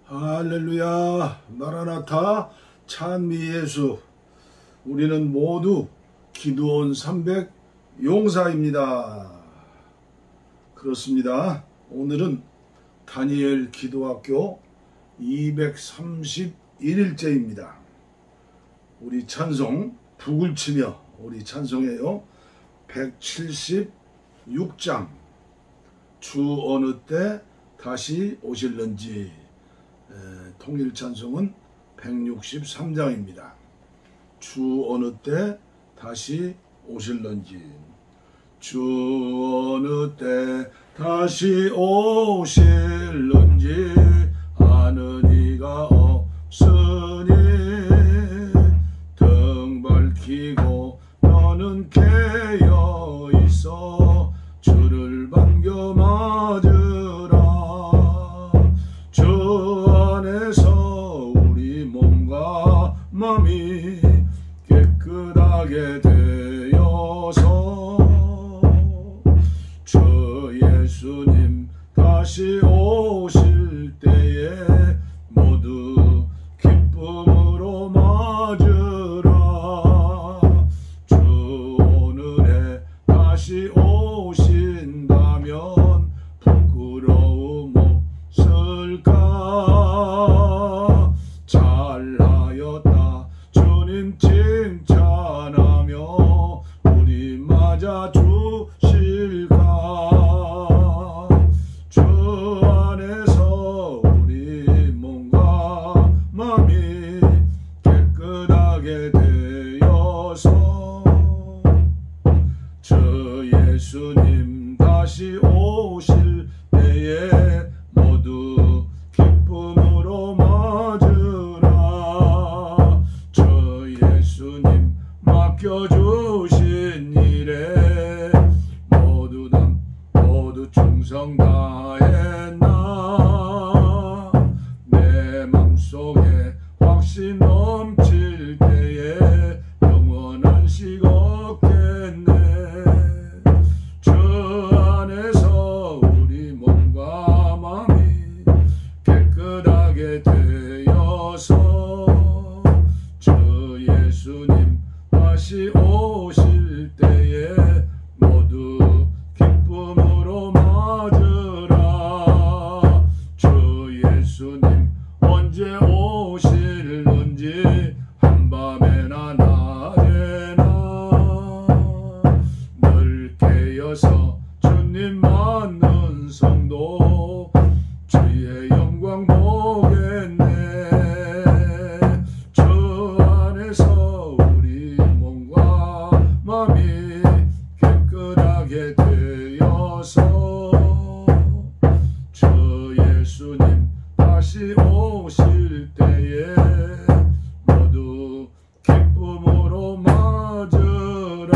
할렐루야, 마라나타, 찬미예수. 우리는 모두 기도원 300 용사입니다. 그렇습니다. 오늘은 다니엘 기도학교 231일째입니다. 우리 찬송 북을 치며 우리 찬송해요. 176장 주 어느 때 다시 오실는지. 통일 찬송은 163장입니다. 주 어느 때 다시 오실는지. 주 어느 때 다시 오실는지 아는 이가 없으니 등 밝히고 너는 깨어 있어 주를 반겨 맞으라. 주 안에서 우리 몸과 마음이 깨끗하게 되어서 주 예수님 다시 오실 때에 모두 기쁨으로 맞으라. 주 오늘에 다시 오신다면 부끄러움 없을까. 잘하였다 주님 칭찬하며 우리 맞아 주실까. 주 안에서 우리 몸과 마음이 깨끗하게 되어서 주 예수님 다시 오실 때에 모두 기쁨으로 맞으라. 주 예수님 맡겨주신 일에 모두 충성 다했나. 내 맘속에 확신 넘칠 때에 영원한 식 없겠네. 주 안에서 우리 몸과 마음이 깨끗하게 되어서 주 예수님 다시 오실 때에 모두 기쁨으로 맞으라. 주 예수님 언제 오실는지 한밤에나 낮에나 늘 깨어서 주님 맞는 성도 주의 영광 보겠네. 주 안에서 우리 몸과 마음이 깨끗하게 되어서 주 예수님 다시 오실 때에 모두 기쁨으로 맞으라.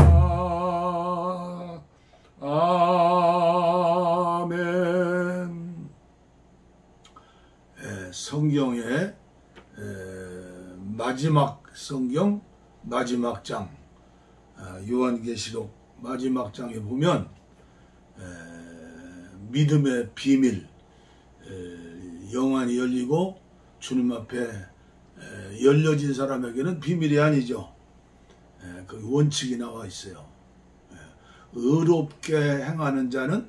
아멘. 성경의 마지막 성경 마지막 장, 요한계시록 마지막 장에 보면 믿음의 비밀, 영안이 열리고 주님 앞에 열려진 사람에게는 비밀이 아니죠. 그 원칙이 나와 있어요. 의롭게 행하는 자는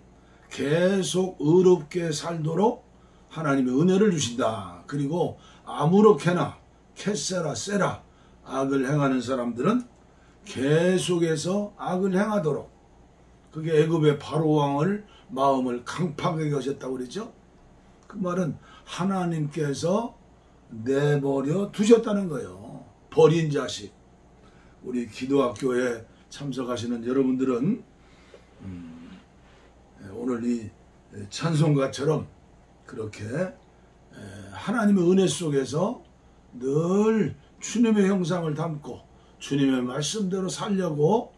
계속 의롭게 살도록 하나님의 은혜를 주신다. 그리고 아무렇게나 캐세라 세라 악을 행하는 사람들은 계속해서 악을 행하도록, 그게 애굽의 바로 왕을 마음을 강팍하게 하셨다고 그랬죠. 그 말은 하나님께서 내버려 두셨다는 거예요. 버린 자식. 우리 기도학교에 참석하시는 여러분들은 오늘 이 찬송가처럼 그렇게 하나님의 은혜 속에서 늘 주님의 형상을 담고 주님의 말씀대로 살려고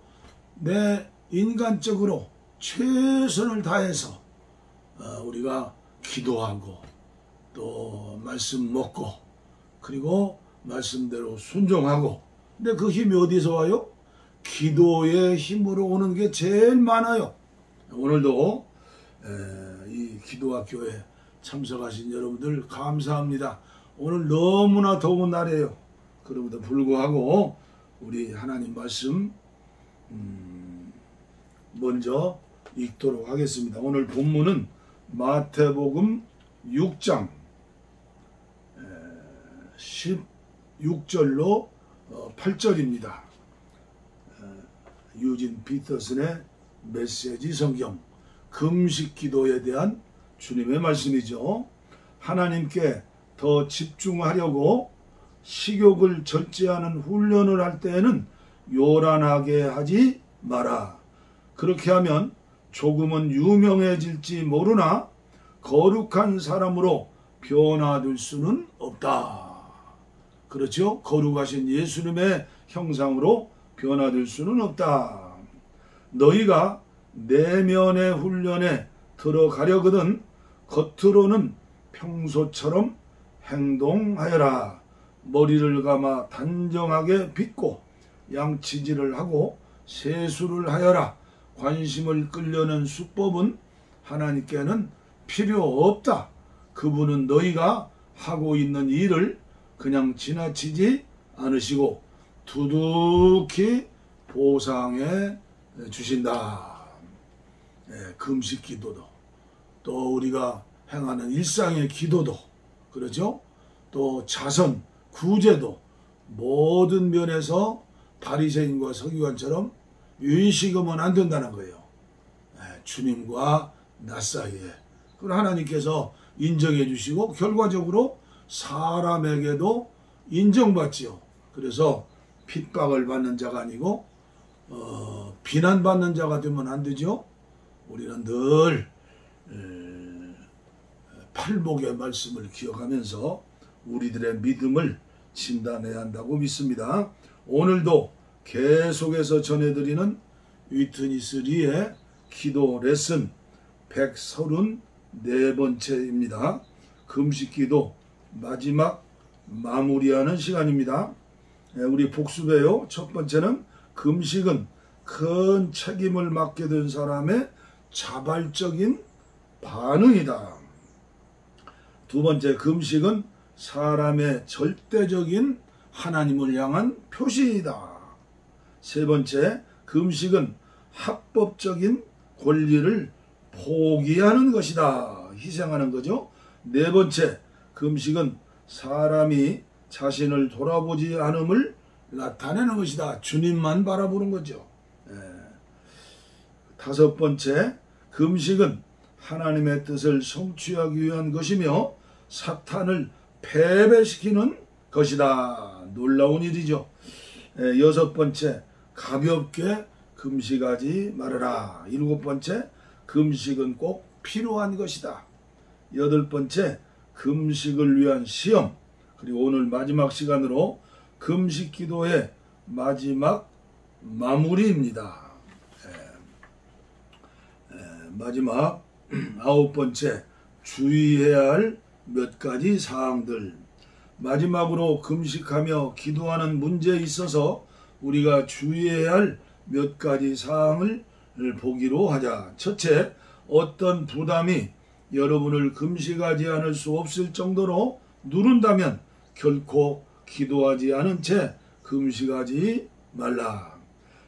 내 인간적으로 최선을 다해서 우리가 기도하고 또 말씀 먹고 그리고 말씀대로 순종하고. 근데 그 힘이 어디서 와요? 기도의 힘으로 오는 게 제일 많아요. 오늘도 이 기도학교에 참석하신 여러분들 감사합니다. 오늘 너무나 더운 날이에요. 그럼에도 불구하고 우리 하나님 말씀 먼저 읽도록 하겠습니다. 오늘 본문은 마태복음 6장 16절로 8절입니다. 유진 피터슨의 메시지 성경, 금식 기도에 대한 주님의 말씀이죠. 하나님께 더 집중하려고 식욕을 절제하는 훈련을 할 때에는 요란하게 하지 마라. 그렇게 하면 조금은 유명해질지 모르나 거룩한 사람으로 변화될 수는 없다. 그렇죠? 거룩하신 예수님의 형상으로 변화될 수는 없다. 너희가 내면의 훈련에 들어가려거든 겉으로는 평소처럼 행동하여라. 머리를 감아 단정하게 빗고 양치질을 하고 세수를 하여라. 관심을 끌려는 수법은 하나님께는 필요 없다. 그분은 너희가 하고 있는 일을 그냥 지나치지 않으시고 두둑히 보상해 주신다. 금식 기도도, 또 우리가 행하는 일상의 기도도, 그렇죠? 또 자선, 구제도 모든 면에서 바리새인과 서기관처럼 윤식으면 안 된다는 거예요. 주님과 나 사이에. 그걸 하나님께서 인정해 주시고 결과적으로 사람에게도 인정받지요. 그래서 핍박을 받는 자가 아니고 비난받는 자가 되면 안 되죠. 우리는 늘 팔복의 말씀을 기억하면서 우리들의 믿음을 진단해야 한다고 믿습니다. 오늘도 계속해서 전해드리는 위트니스 리의 기도 레슨 134번째입니다. 금식기도 마지막 마무리하는 시간입니다. 우리 복습해요. 첫 번째는 금식은 큰 책임을 맡게 된 사람의 자발적인 반응이다. 두 번째, 금식은 사람의 절대적인 하나님을 향한 표시이다. 세 번째, 금식은 합법적인 권리를 포기하는 것이다. 희생하는 거죠. 네 번째, 금식은 사람이 자신을 돌아보지 않음을 나타내는 것이다. 주님만 바라보는 거죠. 다섯 번째, 금식은 하나님의 뜻을 성취하기 위한 것이며 사탄을 패배시키는 것이다. 놀라운 일이죠. 여섯 번째, 가볍게 금식하지 말아라. 일곱 번째, 금식은 꼭 필요한 것이다. 여덟 번째, 금식을 위한 시험. 그리고 오늘 마지막 시간으로 금식 기도의 마지막 마무리입니다. 마지막 아홉 번째, 주의해야 할 몇 가지 사항들. 마지막으로 금식하며 기도하는 문제에 있어서 우리가 주의해야 할 몇 가지 사항을 보기로 하자. 첫째, 어떤 부담이 여러분을 금식하지 않을 수 없을 정도로 누른다면 결코 기도하지 않은 채 금식하지 말라.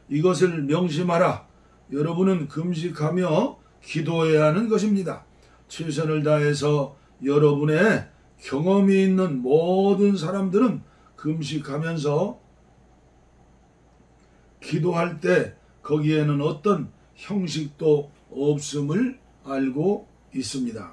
이것을 명심하라. 여러분은 금식하며 기도해야 하는 것입니다. 최선을 다해서 여러분의 경험이 있는 모든 사람들은 금식하면서 기도할 때 거기에는 어떤 형식도 없음을 알고 있습니다.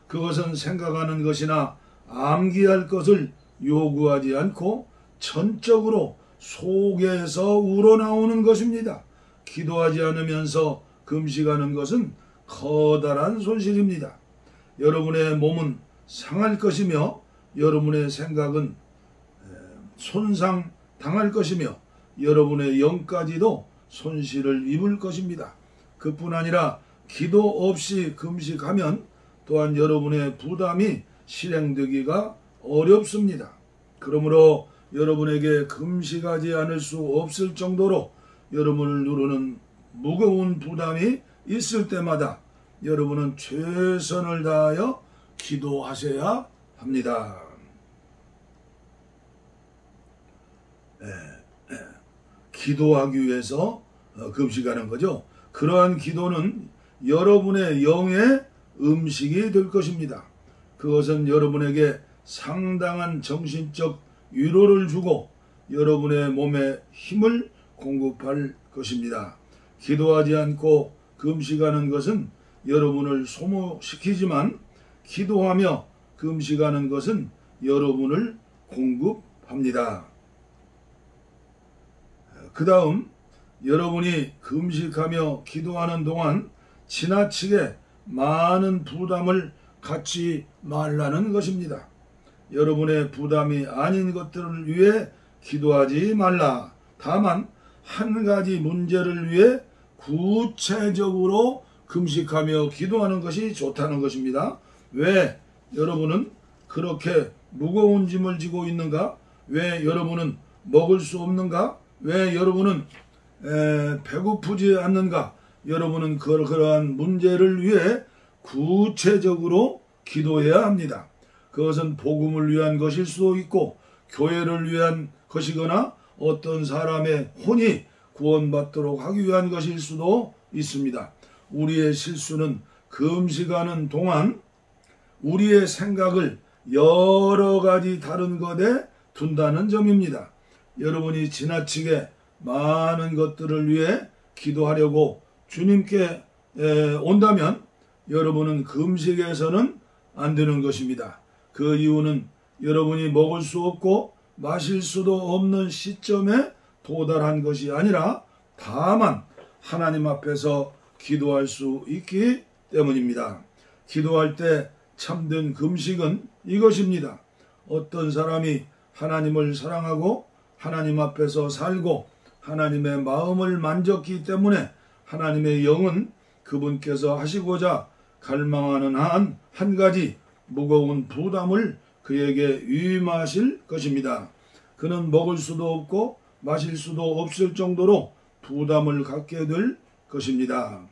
그것은 생각하는 것이나 암기할 것을 요구하지 않고 전적으로 속에서 우러나오는 것입니다. 기도하지 않으면서 금식하는 것은 커다란 손실입니다. 여러분의 몸은 상할 것이며 여러분의 생각은 손상당할 것이며 여러분의 영까지도 손실을 입을 것입니다. 그뿐 아니라 기도 없이 금식하면 또한 여러분의 부담이 실행되기가 어렵습니다. 그러므로 여러분에게 금식하지 않을 수 없을 정도로 여러분을 누르는 무거운 부담이 있을 때마다 여러분은 최선을 다하여 기도하셔야 합니다. 기도하기 위해서 금식하는 거죠. 그러한 기도는 여러분의 영의 음식이 될 것입니다. 그것은 여러분에게 상당한 정신적 위로를 주고 여러분의 몸에 힘을 공급할 것입니다. 기도하지 않고 금식하는 것은 여러분을 소모시키지만 기도하며 금식하는 것은 여러분을 공급합니다. 그 다음 여러분이 금식하며 기도하는 동안 지나치게 많은 부담을 갖지 말라는 것입니다. 여러분의 부담이 아닌 것들을 위해 기도하지 말라. 다만 한 가지 문제를 위해 구체적으로 금식하며 기도하는 것이 좋다는 것입니다. 왜 여러분은 그렇게 무거운 짐을 지고 있는가? 왜 여러분은 먹을 수 없는가? 왜 여러분은 배고프지 않는가? 여러분은 그러한 문제를 위해 구체적으로 기도해야 합니다. 그것은 복음을 위한 것일 수도 있고 교회를 위한 것이거나 어떤 사람의 혼이 구원받도록 하기 위한 것일 수도 있습니다. 우리의 실수는 금식하는 동안 우리의 생각을 여러 가지 다른 것에 둔다는 점입니다. 여러분이 지나치게 많은 것들을 위해 기도하려고 주님께 온다면 여러분은 금식에서는 안 되는 것입니다. 그 이유는 여러분이 먹을 수 없고 마실 수도 없는 시점에 도달한 것이 아니라 다만 하나님 앞에서 기도할 수 있기 때문입니다. 기도할 때 참된 금식은 이것입니다. 어떤 사람이 하나님을 사랑하고 하나님 앞에서 살고 하나님의 마음을 만졌기 때문에 하나님의 영은 그분께서 하시고자 갈망하는 한 가지 무거운 부담을 그에게 위임하실 것입니다. 그는 먹을 수도 없고 마실 수도 없을 정도로 부담을 갖게 될 것입니다.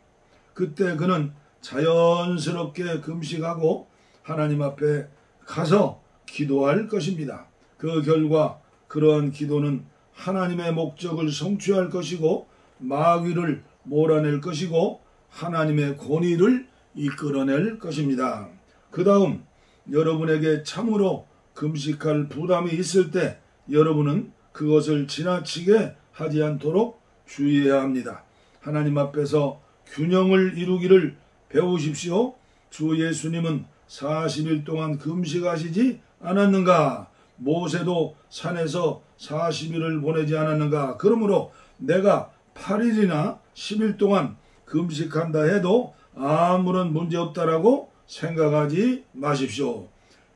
그때 그는 자연스럽게 금식하고 하나님 앞에 가서 기도할 것입니다. 그 결과 그러한 기도는 하나님의 목적을 성취할 것이고 마귀를 몰아낼 것이고 하나님의 권위를 이끌어낼 것입니다. 그 다음 여러분에게 참으로 금식할 부담이 있을 때 여러분은 그것을 지나치게 하지 않도록 주의해야 합니다. 하나님 앞에서 균형을 이루기를 배우십시오. 주 예수님은 40일 동안 금식하시지 않았는가? 모세도 산에서 40일을 보내지 않았는가? 그러므로 내가 8일이나 10일 동안 금식한다 해도 아무런 문제 없다라고 생각하지 마십시오.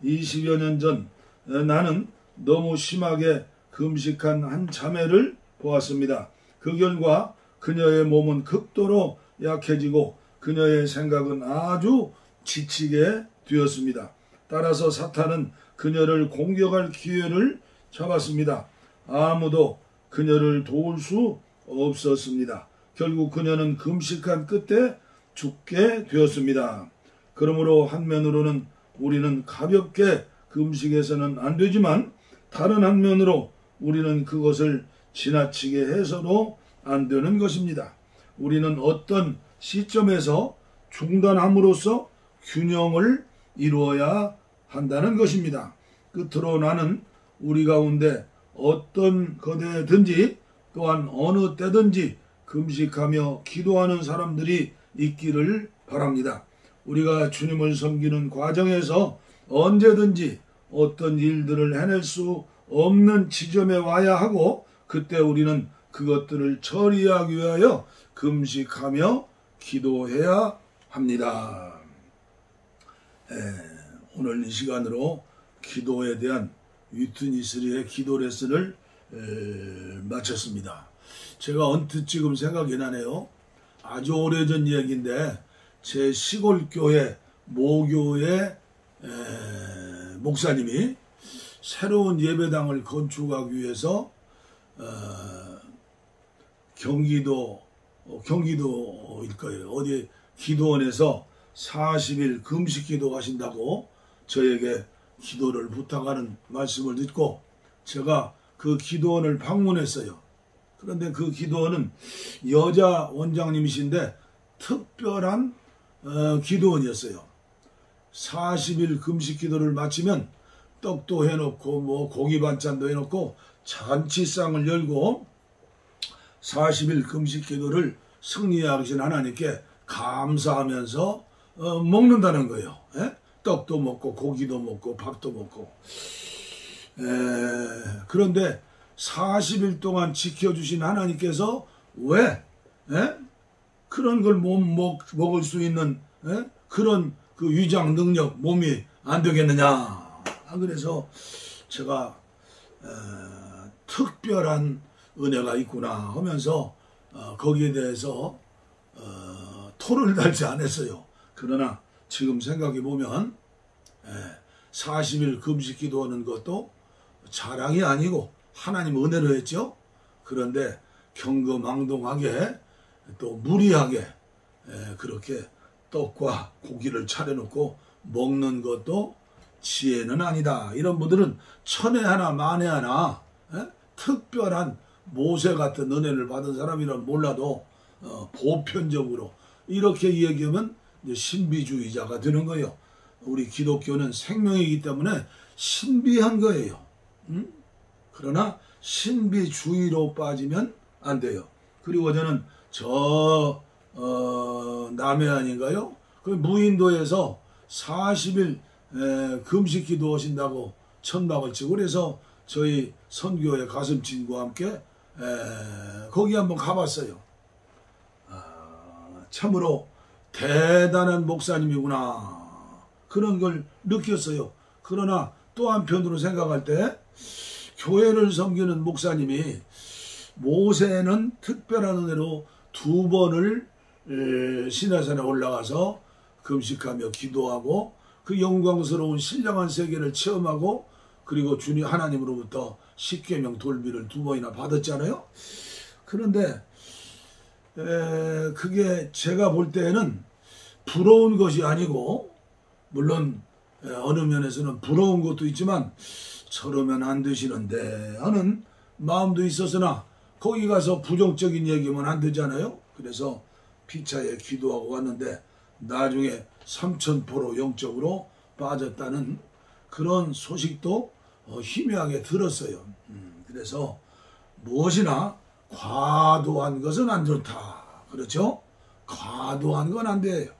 20여 년 전 나는 너무 심하게 금식한 한 자매를 보았습니다. 그 결과 그녀의 몸은 극도로 약해지고 그녀의 생각은 아주 지치게 되었습니다. 따라서 사탄은 그녀를 공격할 기회를 잡았습니다. 아무도 그녀를 도울 수 없었습니다. 결국 그녀는 금식한 끝에 죽게 되었습니다. 그러므로 한면으로는 우리는 가볍게 금식해서는 안 되지만 다른 한면으로 우리는 그것을 지나치게 해서도 안 되는 것입니다. 우리는 어떤 시점에서 중단함으로써 균형을 이루어야 한다는 것입니다. 끝으로 나는 우리 가운데 어떤 거대든지 또한 어느 때든지 금식하며 기도하는 사람들이 있기를 바랍니다. 우리가 주님을 섬기는 과정에서 언제든지 어떤 일들을 해낼 수 없는 지점에 와야 하고 그때 우리는 그것들을 처리하기 위하여 금식하며 기도해야 합니다. 오늘 이 시간으로 기도에 대한 위트니스리의 기도 레슨을 마쳤습니다. 제가 언뜻 지금 생각이 나네요. 아주 오래전 이야기인데 제 시골교회 모교의 목사님이 새로운 예배당을 건축하기 위해서 경기도일 거예요. 어디 기도원에서 40일 금식 기도 하신다고 저에게 기도를 부탁하는 말씀을 듣고 제가 그 기도원을 방문했어요. 그런데 그 기도원은 여자 원장님이신데 특별한 기도원이었어요. 40일 금식 기도를 마치면 떡도 해놓고 뭐 고기 반찬도 해놓고 잔치상을 열고 40일 금식 기도를 승리하신 하나님께 감사하면서 먹는다는 거예요. 에? 떡도 먹고 고기도 먹고 밥도 먹고. 그런데 40일 동안 지켜주신 하나님께서 왜 그런 걸 못 먹을 수 있는 그런 그 위장 능력 몸이 안 되겠느냐. 그래서 제가 특별한 은혜가 있구나 하면서 거기에 대해서 토를 달지 않았어요. 그러나 지금 생각해 보면 40일 금식 기도하는 것도 자랑이 아니고 하나님 은혜로 했죠. 그런데 경거망동하게 또 무리하게 그렇게 떡과 고기를 차려놓고 먹는 것도 지혜는 아니다. 이런 분들은 천에 하나 만에 하나 특별한 모세 같은 은혜를 받은 사람이란 몰라도 보편적으로 이렇게 얘기하면 이제 신비주의자가 되는 거예요. 우리 기독교는 생명이기 때문에 신비한 거예요. 그러나 신비주의로 빠지면 안 돼요. 그리고 저는 남해안인가요? 그 무인도에서 40일 금식 기도하신다고 천막을 치고 그래서 저희 선교회 가슴 친구와 함께 거기 한번 가봤어요. 참으로 대단한 목사님이구나 그런 걸 느꼈어요. 그러나 또 한편으로 생각할 때 교회를 섬기는 목사님이 모세는 특별한 은혜로 2번을 시내산에 올라가서 금식하며 기도하고 그 영광스러운 신령한 세계를 체험하고 그리고 주님 하나님으로부터 십계명 돌비를 2번이나 받았잖아요. 그런데 그게 제가 볼 때는 부러운 것이 아니고 물론 어느 면에서는 부러운 것도 있지만 저러면 안 되시는데 하는 마음도 있었으나 거기 가서 부정적인 얘기면 안 되잖아요. 그래서 피차에 기도하고 왔는데 나중에 3000% 영적으로 빠졌다는 그런 소식도 희미하게 들었어요. 그래서 무엇이나 과도한 것은 안 좋다. 그렇죠? 과도한 건 안 돼요.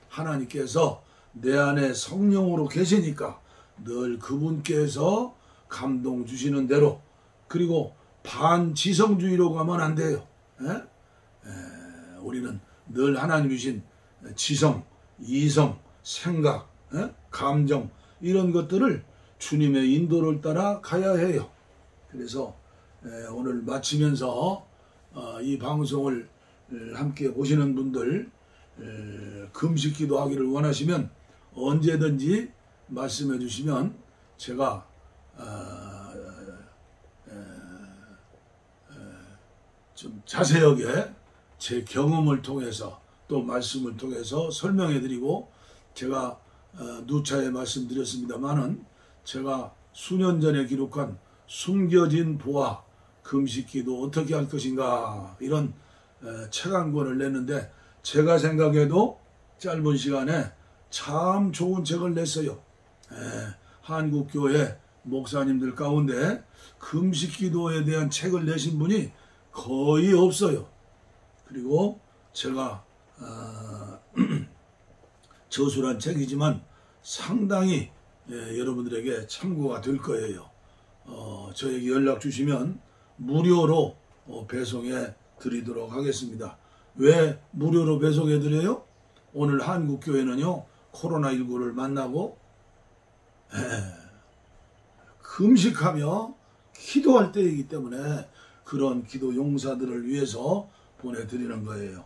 하나님께서 내 안에 성령으로 계시니까 늘 그분께서 감동 주시는 대로 그리고 반지성주의로 가면 안 돼요. 우리는 늘 하나님 주신 지성, 이성, 생각, 감정 이런 것들을 주님의 인도를 따라 가야 해요. 그래서 오늘 마치면서 이 방송을 함께 보시는 분들 금식기도 하기를 원하시면 언제든지 말씀해 주시면 제가 좀 자세하게 제 경험을 통해서 또 말씀을 통해서 설명해 드리고 제가 누차에 말씀드렸습니다마는 제가 수년 전에 기록한 숨겨진 보화 금식기도 어떻게 할 것인가 이런 책 한 권을 냈는데 제가 생각해도 짧은 시간에 참 좋은 책을 냈어요. 한국교회 목사님들 가운데 금식기도에 대한 책을 내신 분이 거의 없어요. 그리고 제가 저술한 책이지만 상당히 여러분들에게 참고가 될 거예요. 저에게 연락 주시면 무료로 배송해 드리도록 하겠습니다. 왜 무료로 배송해 드려요? 오늘 한국교회는요 코로나19를 만나고 금식하며 기도할 때이기 때문에 그런 기도 용사들을 위해서 보내드리는 거예요.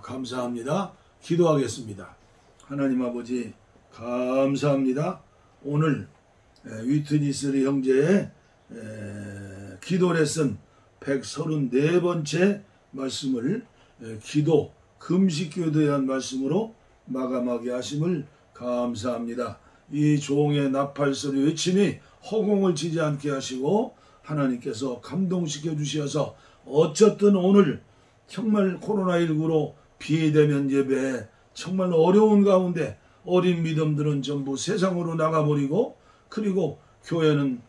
감사합니다. 기도하겠습니다. 하나님 아버지 감사합니다. 오늘 위트니스리 형제의 기도 레슨 134번째 말씀을 기도 금식기도에 대한 말씀으로 마감하게 하심을 감사합니다. 이 종의 나팔소리 외침이 허공을 치지 않게 하시고 하나님께서 감동시켜 주셔서 어쨌든 오늘 정말 코로나19로 비대면 예배에 정말 어려운 가운데 어린 믿음들은 전부 세상으로 나가버리고, 그리고 교회는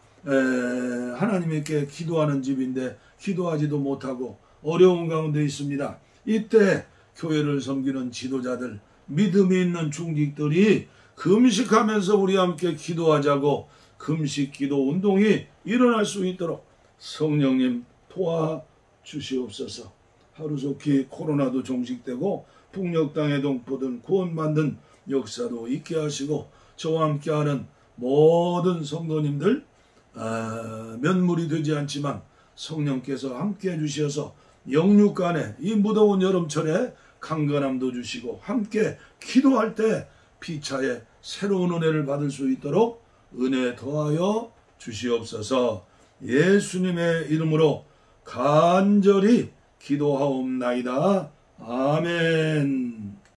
하나님께 기도하는 집인데 기도하지도 못하고 어려운 가운데 있습니다. 이때 교회를 섬기는 지도자들, 믿음이 있는 중직들이 금식하면서 우리 함께 기도하자고 금식 기도 운동이 일어날 수 있도록 성령님 도와주시옵소서. 하루속히 코로나도 종식되고 북녘 땅의 동포들 구원받는 역사도 있게 하시고, 저와 함께하는 모든 성도님들 면물이 되지 않지만 성령께서 함께해 주셔서 영육간에 이 무더운 여름철에 강건함도 주시고 함께 기도할 때 피차에 새로운 은혜를 받을 수 있도록 은혜 더하여 주시옵소서. 예수님의 이름으로 간절히 기도하옵나이다. 아멘.